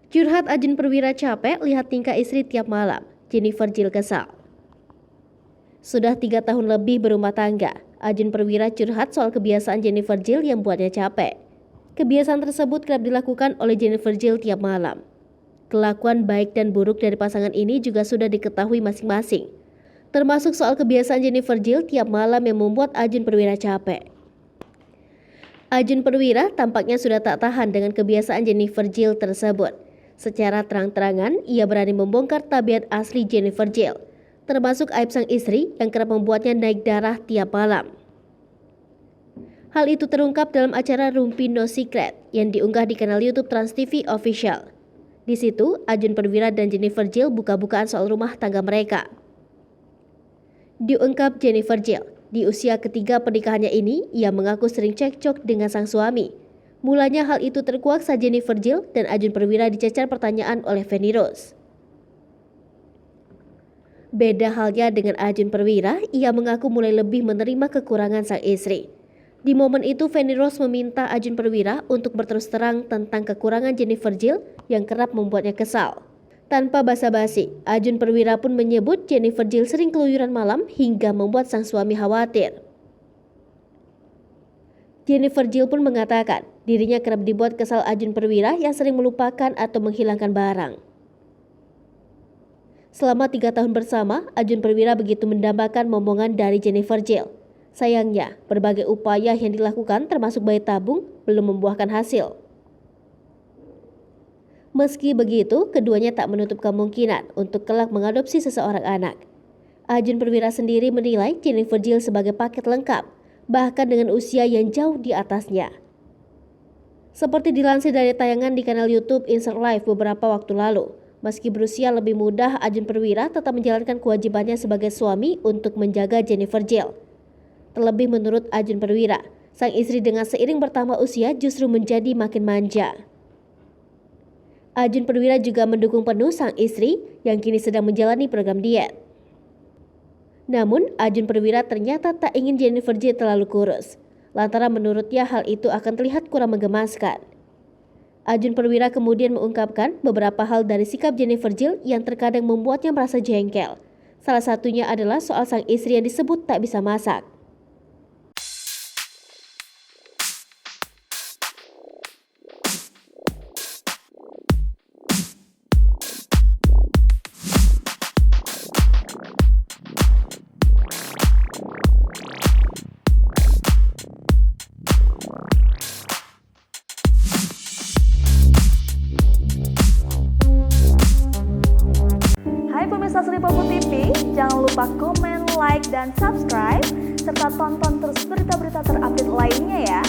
Curhat Ajun Perwira capek lihat tingkah istri tiap malam, Jennifer Jill kesal. Sudah 3 tahun lebih berumah tangga, Ajun Perwira curhat soal kebiasaan Jennifer Jill yang buatnya capek. Kebiasaan tersebut kerap dilakukan oleh Jennifer Jill tiap malam. Kelakuan baik dan buruk dari pasangan ini juga sudah diketahui masing-masing. Termasuk soal kebiasaan Jennifer Jill tiap malam yang membuat Ajun Perwira capek. Ajun Perwira tampaknya sudah tak tahan dengan kebiasaan Jennifer Jill tersebut. Secara terang-terangan, ia berani membongkar tabiat asli Jennifer Jill, termasuk aib sang istri yang kerap membuatnya naik darah tiap malam. Hal itu terungkap dalam acara Rumpi No Secret yang diunggah di kanal YouTube Trans TV Official. Di situ, Ajun Perwira dan Jennifer Jill buka-bukaan soal rumah tangga mereka. Diungkap Jennifer Jill, di usia ketiga pernikahannya ini, ia mengaku sering cekcok dengan sang suami. Mulanya hal itu terkuak saat Jennifer Jill dan Ajun Perwira dicecar pertanyaan oleh Feni Rose. Beda halnya dengan Ajun Perwira, ia mengaku mulai lebih menerima kekurangan sang istri. Di momen itu, Feni Rose meminta Ajun Perwira untuk berterus terang tentang kekurangan Jennifer Jill yang kerap membuatnya kesal. Tanpa basa-basi, Ajun Perwira pun menyebut Jennifer Jill sering keluyuran malam hingga membuat sang suami khawatir. Jennifer Jill pun mengatakan dirinya kerap dibuat kesal Ajun Perwira yang sering melupakan atau menghilangkan barang. Selama 3 tahun bersama, Ajun Perwira begitu mendambakan momongan dari Jennifer Jill. Sayangnya, berbagai upaya yang dilakukan termasuk bayi tabung belum membuahkan hasil. Meski begitu, keduanya tak menutup kemungkinan untuk kelak mengadopsi seseorang anak. Ajun Perwira sendiri menilai Jennifer Jill sebagai paket lengkap, bahkan dengan usia yang jauh di atasnya. Seperti dilansir dari tayangan di kanal YouTube Insert Live beberapa waktu lalu, meski berusia lebih muda, Ajun Perwira tetap menjalankan kewajibannya sebagai suami untuk menjaga Jennifer Jill. Terlebih menurut Ajun Perwira, sang istri dengan seiring bertambah usia justru menjadi makin manja. Ajun Perwira juga mendukung penuh sang istri yang kini sedang menjalani program diet. Namun, Ajun Perwira ternyata tak ingin Jennifer Jill terlalu kurus, lantaran menurutnya hal itu akan terlihat kurang menggemaskan. Ajun Perwira kemudian mengungkapkan beberapa hal dari sikap Jennifer Jill yang terkadang membuatnya merasa jengkel. Salah satunya adalah soal sang istri yang disebut tak bisa masak. Hai pemirsa Sri Popo TV, jangan lupa komen, like, dan subscribe, serta tonton terus berita-berita terupdate lainnya ya.